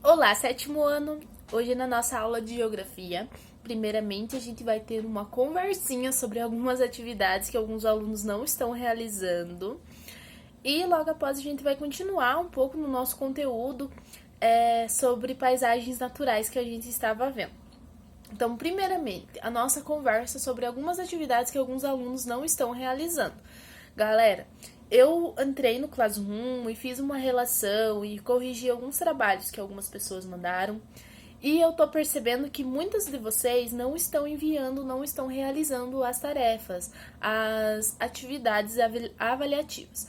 Olá, sétimo ano! Hoje na nossa aula de geografia, primeiramente a gente vai ter uma conversinha sobre algumas atividades que alguns alunos não estão realizando. E logo após a gente vai continuar um pouco no nosso conteúdo sobre paisagens naturais que a gente estava vendo. Então, primeiramente, a nossa conversa sobre algumas atividades que alguns alunos não estão realizando. Galera, eu entrei no Classroom e fiz uma relação e corrigi alguns trabalhos que algumas pessoas mandaram. E eu tô percebendo que muitas de vocês não estão enviando, não estão realizando as tarefas, as atividades avaliativas.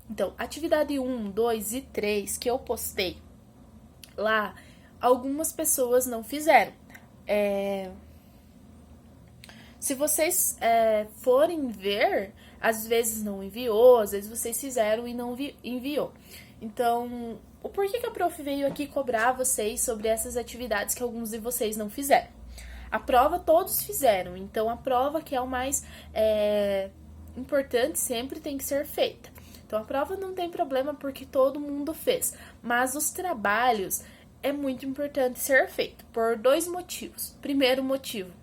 Então, atividade 1, 2 e 3 que eu postei lá, algumas pessoas não fizeram. É, Se vocês forem ver, às vezes não enviou, às vezes vocês fizeram e não enviou. Então, o porquê que a prof veio aqui cobrar vocês sobre essas atividades que alguns de vocês não fizeram? A prova todos fizeram, então a prova que é o mais importante sempre tem que ser feita. Então a prova não tem problema porque todo mundo fez, mas os trabalhos é muito importante ser feito por dois motivos. Primeiro motivo,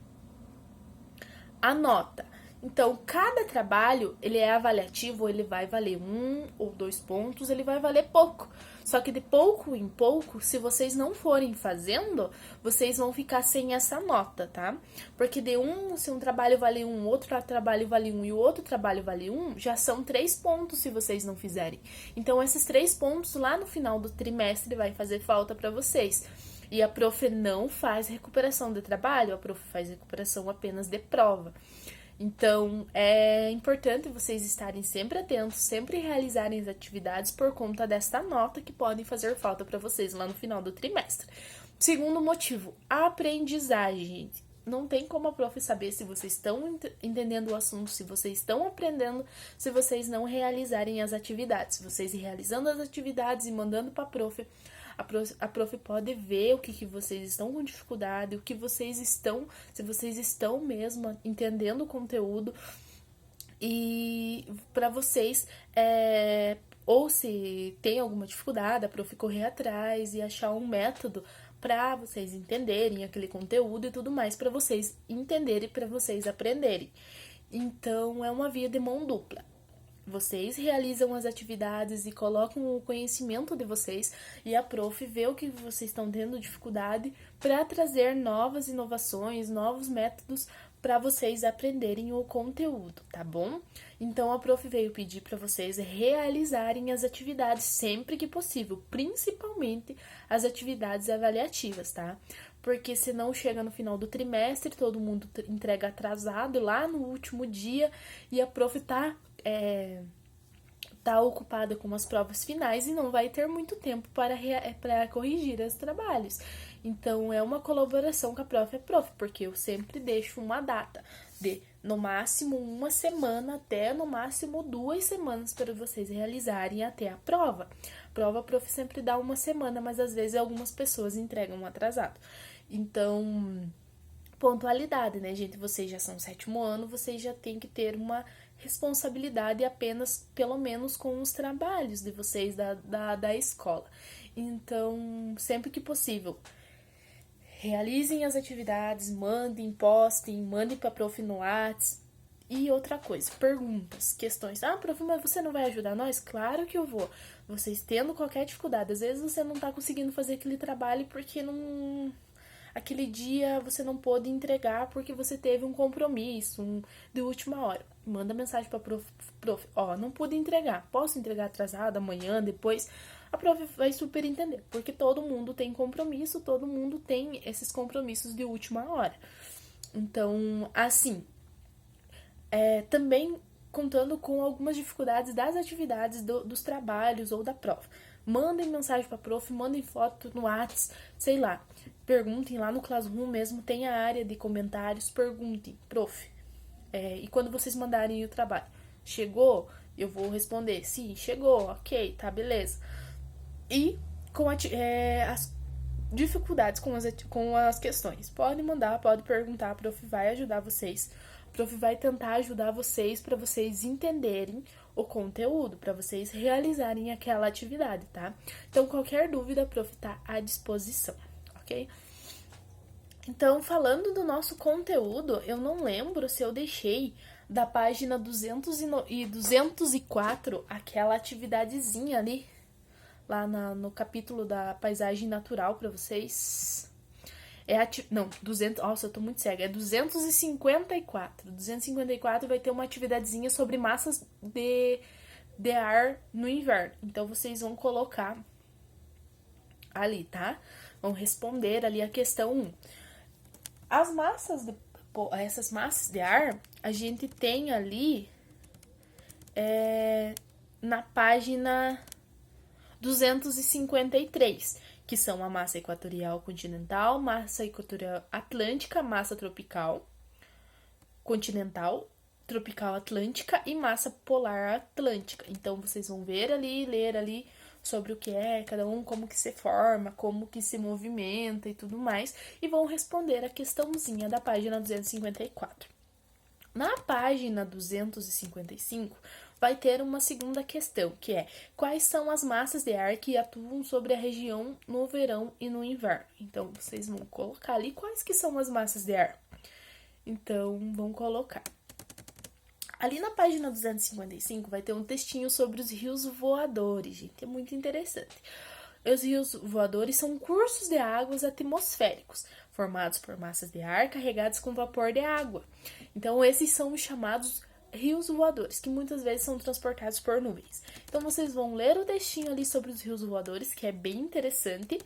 a nota. Então, cada trabalho, ele é avaliativo, ele vai valer 1 ou 2 pontos, ele vai valer pouco. Só que de pouco em pouco, se vocês não forem fazendo, vocês vão ficar sem essa nota, tá? Porque se um trabalho vale 1, outro trabalho vale 1 e o outro trabalho vale 1, já são 3 pontos se vocês não fizerem. Então, esses 3 pontos lá no final do trimestre vai fazer falta para vocês. E a prof não faz recuperação de trabalho, a prof faz recuperação apenas de prova. Então, é importante vocês estarem sempre atentos, sempre realizarem as atividades por conta desta nota que podem fazer falta para vocês lá no final do trimestre. Segundo motivo, a aprendizagem. Não tem como a prof saber se vocês estão entendendo o assunto, se vocês estão aprendendo, se vocês não realizarem as atividades. Vocês realizando as atividades e mandando para a prof pode ver o que vocês estão com dificuldade, o que vocês estão, se vocês estão mesmo entendendo o conteúdo e para vocês, ou se tem alguma dificuldade, a prof correr atrás e achar um método para vocês entenderem aquele conteúdo e tudo mais, para vocês entenderem, para vocês aprenderem. Então, é uma via de mão dupla. Vocês realizam as atividades e colocam o conhecimento de vocês e a prof vê o que vocês estão tendo dificuldade para trazer novas inovações, novos métodos para vocês aprenderem o conteúdo, tá bom? Então a prof veio pedir para vocês realizarem as atividades sempre que possível, principalmente as atividades avaliativas, tá? Porque senão chega no final do trimestre, todo mundo entrega atrasado lá no último dia e a prof tá ocupada com as provas finais e não vai ter muito tempo para corrigir os trabalhos. Então, é uma colaboração com a prof. Porque eu sempre deixo uma data de no máximo 1 semana até no máximo 2 semanas para vocês realizarem até a prova. A prof sempre dá 1 semana, mas às vezes algumas pessoas entregam atrasado. Então, pontualidade, né, gente? Vocês já são sétimo ano, vocês já têm que ter uma responsabilidade apenas, pelo menos, com os trabalhos de vocês da escola. Então, sempre que possível, realizem as atividades, mandem, postem, mandem para a prof no Whats. E outra coisa, perguntas, questões. Ah, prof, mas você não vai ajudar nós? Claro que eu vou. Vocês tendo qualquer dificuldade, às vezes você não tá conseguindo fazer aquele trabalho porque não aquele dia você não pôde entregar porque você teve um compromisso de última hora. Manda mensagem para prof, não pude entregar, posso entregar atrasado, amanhã, depois? A prof vai super entender, porque todo mundo tem compromisso, todo mundo tem esses compromissos de última hora. Então, assim, também contando com algumas dificuldades das atividades dos trabalhos ou da prova. Mandem mensagem para a prof, mandem foto no Whats, sei lá. Perguntem lá no Classroom mesmo, tem a área de comentários, perguntem, prof. E quando vocês mandarem o trabalho, chegou? Eu vou responder, sim, chegou, ok, tá, beleza. E com as dificuldades com as questões. Pode mandar, pode perguntar, a prof vai ajudar vocês. A prof vai tentar ajudar vocês para vocês entenderem o conteúdo, para vocês realizarem aquela atividade, tá? Então, qualquer dúvida, a prof tá à disposição, ok? Então, falando do nosso conteúdo, eu não lembro se eu deixei da página 204 aquela atividadezinha ali, lá no capítulo da paisagem natural para vocês. Não, 200, nossa, eu tô muito cega, é 254. 254 vai ter uma atividadezinha sobre massas de ar no inverno. Então, vocês vão colocar ali, tá? Vão responder ali a questão 1. Essas massas de ar, a gente tem ali na página 253, que são a massa equatorial continental, massa equatorial atlântica, massa tropical continental, tropical atlântica e massa polar atlântica. Então, vocês vão ver ali, ler ali sobre o que é cada um, como que se forma, como que se movimenta e tudo mais, e vão responder a questãozinha da página 254. Na página 255, vai ter uma segunda questão, que é: quais são as massas de ar que atuam sobre a região no verão e no inverno? Então, vocês vão colocar ali quais que são as massas de ar. Então, vão colocar. Ali na página 255 vai ter um textinho sobre os rios voadores, gente, é muito interessante. Os rios voadores são cursos de águas atmosféricos, formados por massas de ar carregadas com vapor de água. Então, esses são os chamados rios voadores, que muitas vezes são transportados por nuvens. Então, vocês vão ler o textinho ali sobre os rios voadores, que é bem interessante.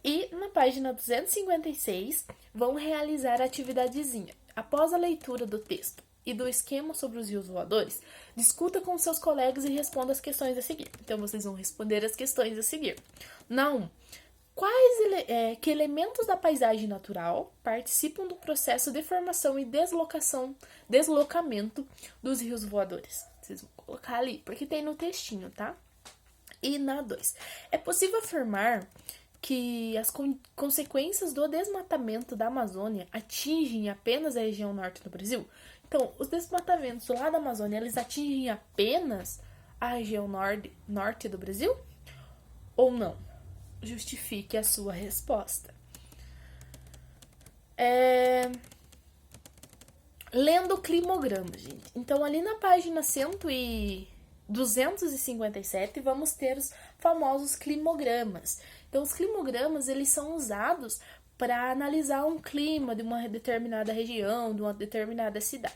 E na página 256, vão realizar a atividadezinha. Após a leitura do texto e do esquema sobre os rios voadores, discuta com seus colegas e responda as questões a seguir. Então, vocês vão responder as questões a seguir. Na 1. Que elementos da paisagem natural participam do processo de formação e deslocamento dos rios voadores? Vocês vão colocar ali, porque tem no textinho, tá? E na 2. É possível afirmar que as consequências do desmatamento da Amazônia atingem apenas a região norte do Brasil? Então, os desmatamentos lá da Amazônia, eles atingem apenas a região norte do Brasil? Ou não? Justifique a sua resposta. Lendo o climograma, gente. Então, ali na página 257, vamos ter os famosos climogramas. Então, os climogramas, eles são usados para analisar um clima de uma determinada região, de uma determinada cidade.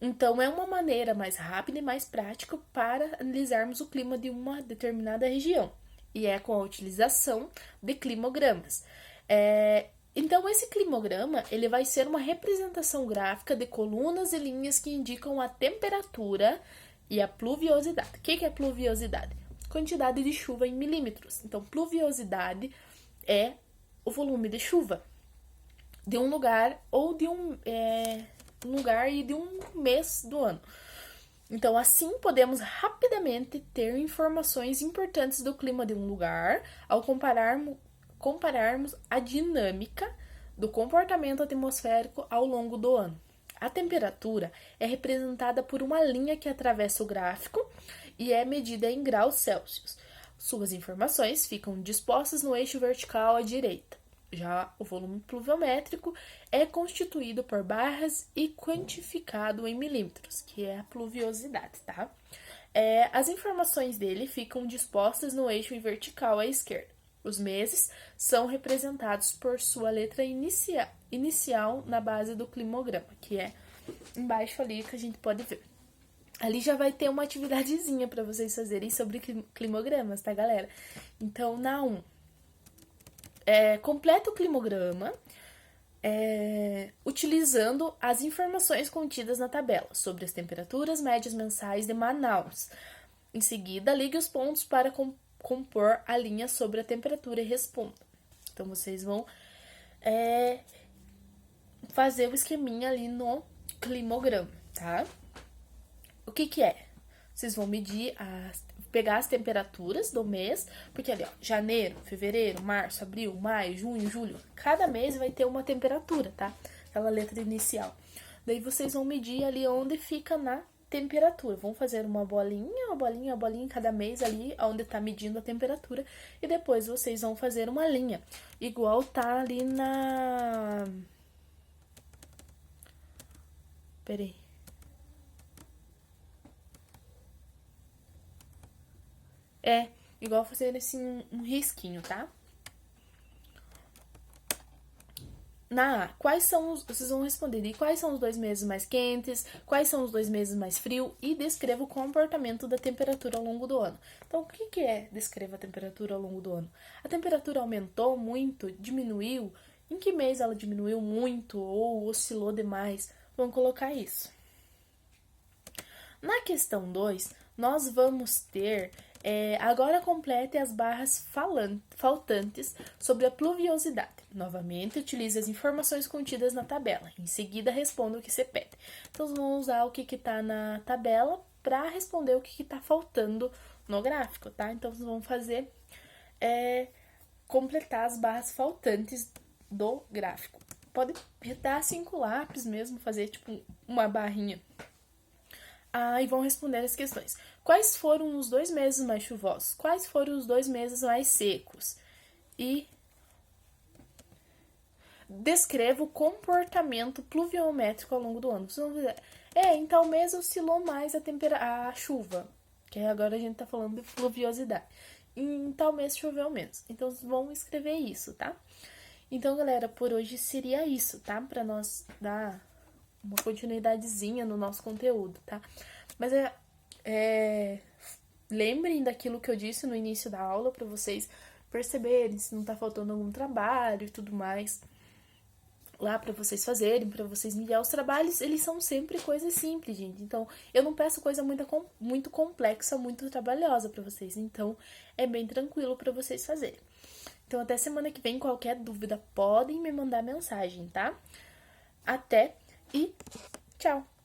Então, é uma maneira mais rápida e mais prática para analisarmos o clima de uma determinada região. E é com a utilização de climogramas. Então, esse climograma, ele vai ser uma representação gráfica de colunas e linhas que indicam a temperatura e a pluviosidade. O que é pluviosidade? Quantidade de chuva em milímetros. Então, pluviosidade é o volume de chuva de um lugar ou de um lugar e de um mês do ano. Então, assim, podemos rapidamente ter informações importantes do clima de um lugar ao compararmos a dinâmica do comportamento atmosférico ao longo do ano. A temperatura é representada por uma linha que atravessa o gráfico e é medida em graus Celsius. Suas informações ficam dispostas no eixo vertical à direita. Já o volume pluviométrico é constituído por barras e quantificado em milímetros, que é a pluviosidade, tá? As informações dele ficam dispostas no eixo em vertical à esquerda. Os meses são representados por sua letra inicial na base do climograma, que é embaixo ali que a gente pode ver. Ali já vai ter uma atividadezinha para vocês fazerem sobre climogramas, tá, galera? Então, na 1, completa o climograma utilizando as informações contidas na tabela sobre as temperaturas médias mensais de Manaus. Em seguida, ligue os pontos para compor a linha sobre a temperatura e responda. Então, vocês vão fazer o esqueminha ali no climograma, tá? O que é? Vocês vão medir, pegar as temperaturas do mês, porque ali, ó, janeiro, fevereiro, março, abril, maio, junho, julho, cada mês vai ter uma temperatura, tá? Aquela letra inicial. Daí vocês vão medir ali onde fica na temperatura. Vão fazer uma bolinha em cada mês ali, onde tá medindo a temperatura. E depois vocês vão fazer uma linha, igual tá ali na... Peraí. É, igual fazer assim um risquinho, tá? Quais são vocês vão responder, e quais são os 2 meses mais quentes, quais são os 2 meses mais frios, e descreva o comportamento da temperatura ao longo do ano. Então, o que é descreva a temperatura ao longo do ano? A temperatura aumentou muito, diminuiu? Em que mês ela diminuiu muito ou oscilou demais? Vamos colocar isso. Na questão 2, nós vamos ter... agora complete as barras faltantes sobre a pluviosidade. Novamente, utilize as informações contidas na tabela. Em seguida, responda o que você pede. Então, vamos usar o que está na tabela para responder o que está faltando no gráfico, tá? Então, vamos fazer completar as barras faltantes do gráfico. Pode dar 5 lápis mesmo, fazer tipo uma barrinha. E vão responder as questões. Quais foram os 2 meses mais chuvosos? Quais foram os 2 meses mais secos? E descreva o comportamento pluviométrico ao longo do ano. Vocês vão dizer, em tal mês oscilou mais a chuva. Que agora a gente tá falando de pluviosidade. Em tal mês choveu menos. Então, vão escrever isso, tá? Então, galera, por hoje seria isso, tá? Pra nós dar uma continuidadezinha no nosso conteúdo, tá? Mas lembrem daquilo que eu disse no início da aula para vocês perceberem se não tá faltando algum trabalho e tudo mais lá para vocês fazerem, para vocês enviar os trabalhos. Eles são sempre coisas simples, gente. Então, eu não peço coisa muito complexa, muito trabalhosa para vocês. Então, é bem tranquilo para vocês fazerem. Então, até semana que vem, qualquer dúvida, podem me mandar mensagem, tá? Até e tchau!